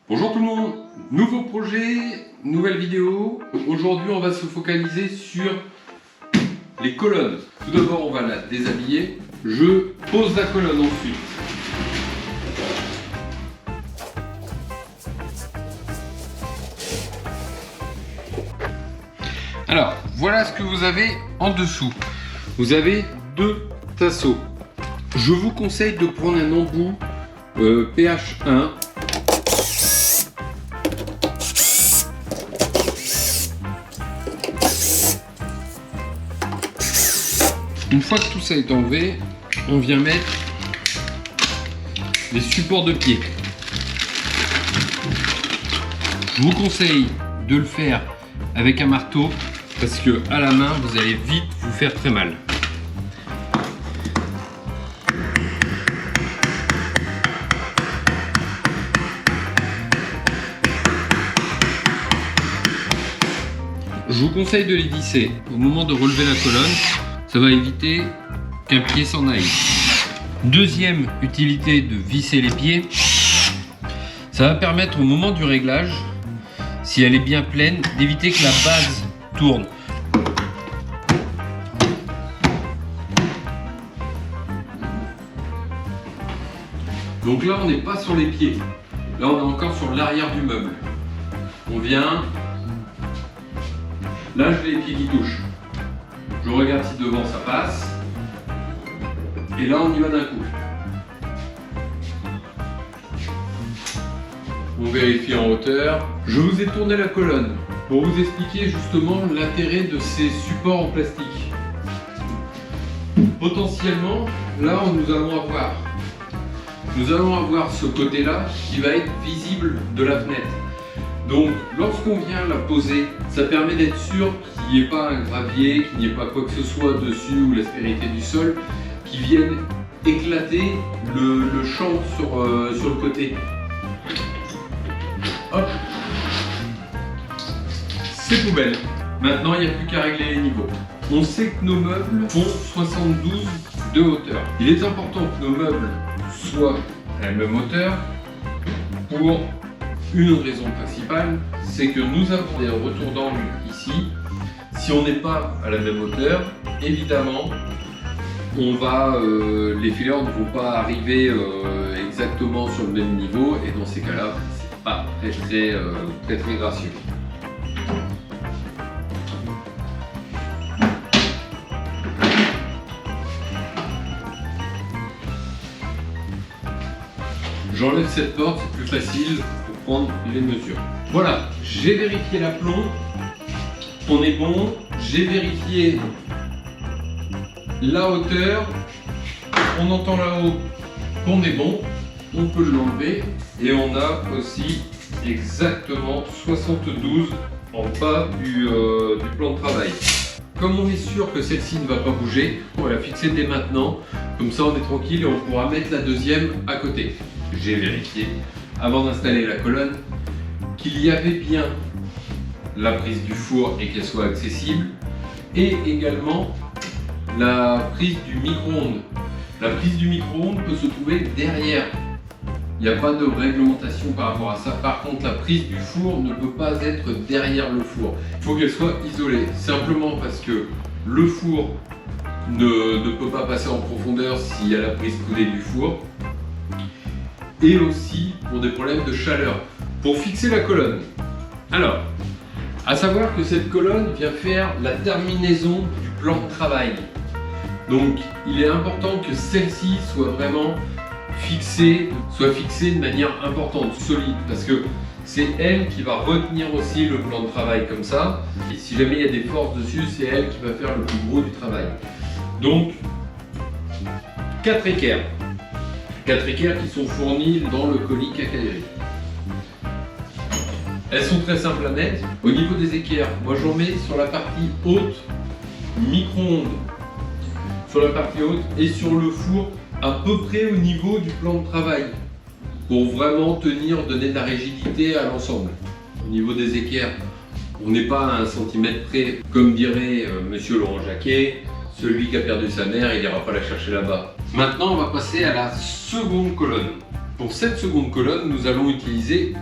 Bonjour tout le monde, nouveau projet, nouvelle vidéo. Aujourd'hui on va se focaliser sur les colonnes. Tout d'abord on va la déshabiller. Je pose la colonne ensuite. Alors voilà ce que vous avez en dessous. Vous avez deux tasseaux. Je vous conseille de prendre un embout pH 1. Une fois que tout ça est enlevé, on vient mettre les supports de pied. Je vous conseille de le faire avec un marteau parce que à la main vous allez vite vous faire très mal. Je vous conseille de les visser au moment de relever la colonne. Ça va éviter qu'un pied s'en aille. Deuxième utilité de visser les pieds, ça va permettre au moment du réglage, si elle est bien pleine, d'éviter que la base tourne. Donc là on n'est pas sur les pieds, là on est encore sur l'arrière du meuble. On vient, là j'ai les pieds qui touchent. Je regarde si devant ça passe. Et là on y va d'un coup. On vérifie en hauteur. Je vous ai tourné la colonne pour vous expliquer justement l'intérêt de ces supports en plastique. Potentiellement, là nous allons avoir ce côté-là qui va être visible de la fenêtre. Donc lorsqu'on vient la poser, ça permet d'être sûr qu'il n'y ait pas un gravier, qu'il n'y ait pas quoi que ce soit dessus ou l'aspérité du sol qui vienne éclater le champ sur le côté. Hop, c'est poubelle. Maintenant il n'y a plus qu'à régler les niveaux. On sait que nos meubles font 72 de hauteur. Il est important que nos meubles soient à la même hauteur pour une raison principale, c'est que nous avons des retours d'angle ici. Si on n'est pas à la même hauteur, évidemment, les fileurs ne vont pas arriver exactement sur le même niveau, et dans ces cas-là, c'est pas très gracieux. J'enlève cette porte, c'est plus facile pour prendre les mesures. Voilà, j'ai vérifié l'aplomb, on est bon. J'ai vérifié la hauteur, on entend là-haut qu'on est bon, on peut l'enlever. Et on a aussi exactement 72 en bas du plan de travail. Comme on est sûr que celle-ci ne va pas bouger, on va la fixer dès maintenant. Comme ça on est tranquille et on pourra mettre la deuxième à côté. J'ai vérifié, avant d'installer la colonne, qu'il y avait bien la prise du four et qu'elle soit accessible, et également la prise du micro-ondes. La prise du micro-ondes peut se trouver derrière. Il n'y a pas de réglementation par rapport à ça. Par contre, la prise du four ne peut pas être derrière le four. Il faut qu'elle soit isolée, simplement parce que le four ne peut pas passer en profondeur s'il y a la prise coudée du four. Et aussi pour des problèmes de chaleur. Pour fixer la colonne, alors, à savoir que cette colonne vient faire la terminaison du plan de travail. Donc il est important que celle-ci soit vraiment fixée de manière importante, solide, parce que c'est elle qui va retenir aussi le plan de travail comme ça. Et si jamais il y a des forces dessus, c'est elle qui va faire le plus gros du travail. Donc 4 équerres. 4 équerres qui sont fournies dans le colis quincaillerie. Elles sont très simples à mettre. Au niveau des équerres, moi j'en mets sur la partie haute, micro-ondes, sur la partie haute et sur le four à peu près au niveau du plan de travail pour vraiment donner de la rigidité à l'ensemble. Au niveau des équerres, on n'est pas à 1 cm près, comme dirait monsieur Laurent Jacquet. Celui qui a perdu sa mère, il n'ira pas la chercher là-bas. Maintenant, on va passer à la seconde colonne. Pour cette seconde colonne, nous allons utiliser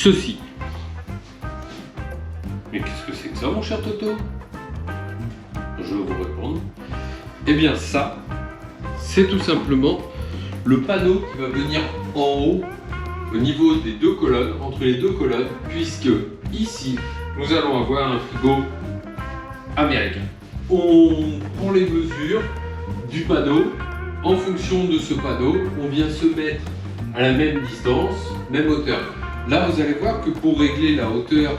ceci. Mais qu'est-ce que c'est que ça, mon cher Toto? Je vais vous répondre. Eh bien ça, c'est tout simplement le panneau qui va venir en haut, au niveau des deux colonnes, entre les deux colonnes, puisque ici, nous allons avoir un frigo américain. On prend les mesures du panneau. En fonction de ce panneau, on vient se mettre à la même distance, même hauteur. Là, vous allez voir que pour régler la hauteur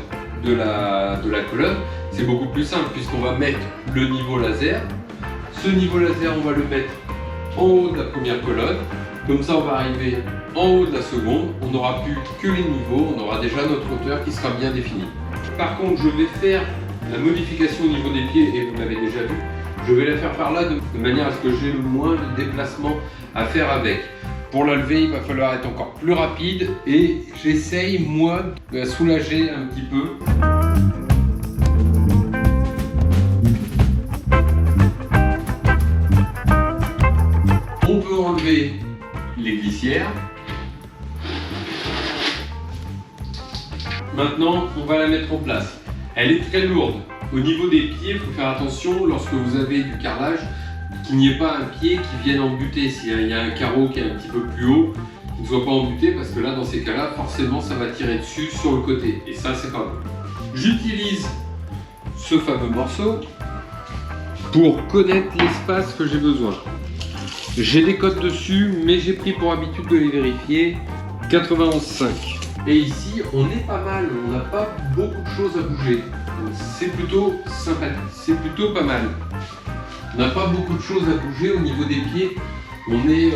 de la colonne, c'est beaucoup plus simple puisqu'on va mettre le niveau laser. Ce niveau laser, on va le mettre en haut de la première colonne. Comme ça, on va arriver en haut de la seconde. On n'aura plus que les niveaux, on aura déjà notre hauteur qui sera bien définie. Par contre, je vais faire la modification au niveau des pieds, et vous l'avez déjà vu. Je vais la faire par là de manière à ce que j'ai le moins de déplacement à faire avec. Pour la lever, il va falloir être encore plus rapide et j'essaye, moi, de la soulager un petit peu. On peut enlever les glissières. Maintenant, on va la mettre en place. Elle est très lourde. Au niveau des pieds, il faut faire attention lorsque vous avez du carrelage, qu'il n'y ait pas un pied qui vienne embuter. S'il y a un carreau qui est un petit peu plus haut, qu'il ne soit pas embuté, parce que là, dans ces cas-là, forcément, ça va tirer dessus sur le côté. Et ça, c'est pas bon. J'utilise ce fameux morceau pour connaître l'espace que j'ai besoin. J'ai des codes dessus, mais j'ai pris pour habitude de les vérifier. 91,5. Et ici, on est pas mal, on n'a pas beaucoup de choses à bouger. C'est plutôt sympathique, c'est plutôt pas mal. On n'a pas beaucoup de choses à bouger au niveau des pieds. On est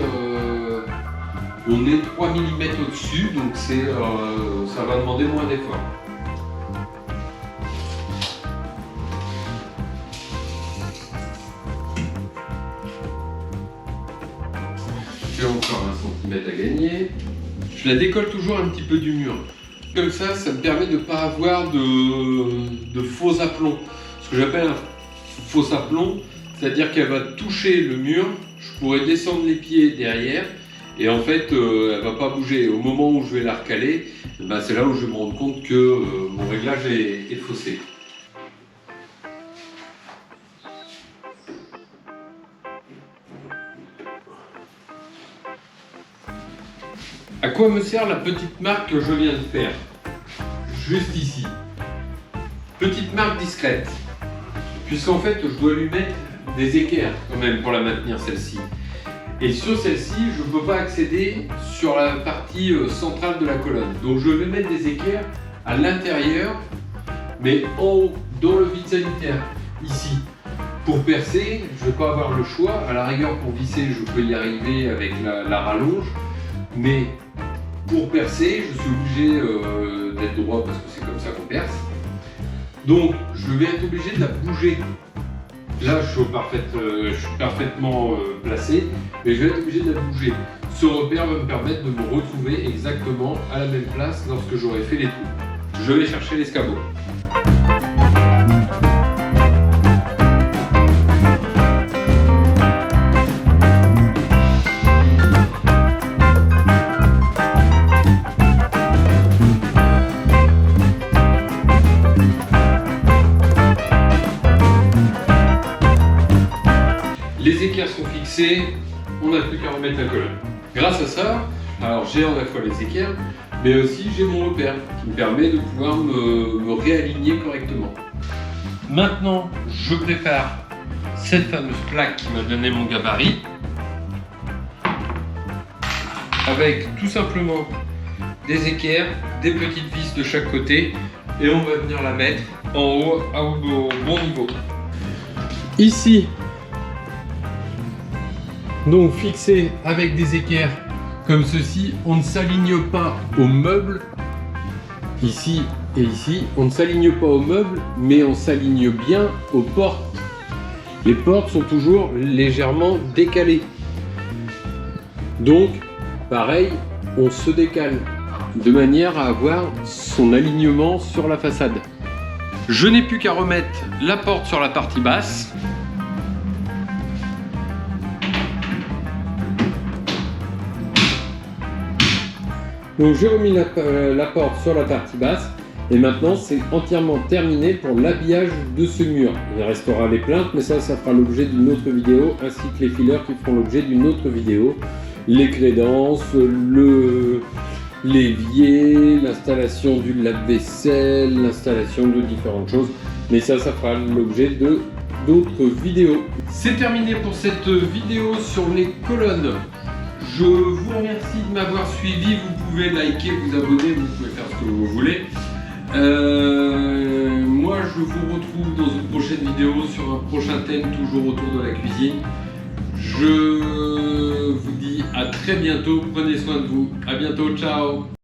3 mm au-dessus, donc ça va demander moins d'efforts. J'ai encore 1 cm à gagner. Je la décolle toujours un petit peu du mur. Comme ça, ça me permet de ne pas avoir de faux aplomb. Ce que j'appelle un faux aplomb, c'est-à-dire qu'elle va toucher le mur, je pourrais descendre les pieds derrière, et en fait, elle ne va pas bouger. Au moment où je vais la recaler, ben c'est là où je vais me rendre compte que mon réglage est faussé. À quoi me sert la petite marque que je viens de faire? Juste ici. Petite marque discrète. Puisqu'en fait, je dois lui mettre des équerres quand même pour la maintenir celle-ci. Et sur celle-ci, je ne peux pas accéder sur la partie centrale de la colonne. Donc je vais mettre des équerres à l'intérieur, mais en haut, dans le vide sanitaire, ici. Pour percer, je ne vais pas avoir le choix. À la rigueur, pour visser, je peux y arriver avec la rallonge. Mais pour percer, je suis obligé d'être droit parce que c'est comme ça qu'on perce. Donc, je vais être obligé de la bouger. Là, je suis parfaitement placé, mais je vais être obligé de la bouger. Ce repère va me permettre de me retrouver exactement à la même place lorsque j'aurai fait les trous. Je vais chercher l'escabeau. Les équerres sont fixées, on n'a plus qu'à remettre la colonne. Grâce à ça, alors j'ai à la fois les équerres, mais aussi j'ai mon repère qui me permet de pouvoir me réaligner correctement. Maintenant, je prépare cette fameuse plaque qui m'a donné mon gabarit, avec tout simplement des équerres, des petites vis de chaque côté, et on va venir la mettre en haut au bon niveau. Ici, donc fixé avec des équerres comme ceci, on ne s'aligne pas aux meubles, ici et ici, on ne s'aligne pas aux meubles, mais on s'aligne bien aux portes. Les portes sont toujours légèrement décalées. Donc, pareil, on se décale de manière à avoir son alignement sur la façade. Je n'ai plus qu'à remettre la porte sur la partie basse. Donc j'ai remis la porte sur la partie basse et maintenant c'est entièrement terminé pour l'habillage de ce mur. Il restera les plaintes, mais ça fera l'objet d'une autre vidéo, ainsi que les fileurs qui feront l'objet d'une autre vidéo. Les crédences, l'évier, l'installation du lave-vaisselle, l'installation de différentes choses, mais ça fera l'objet d'autres vidéos. C'est terminé pour cette vidéo sur les colonnes. Je vous remercie de m'avoir suivi. Vous pouvez liker, vous abonner, vous pouvez faire ce que vous voulez. Moi je vous retrouve dans une prochaine vidéo sur un prochain thème, toujours autour de la cuisine. Je vous dis à très bientôt, prenez soin de vous, à bientôt, ciao.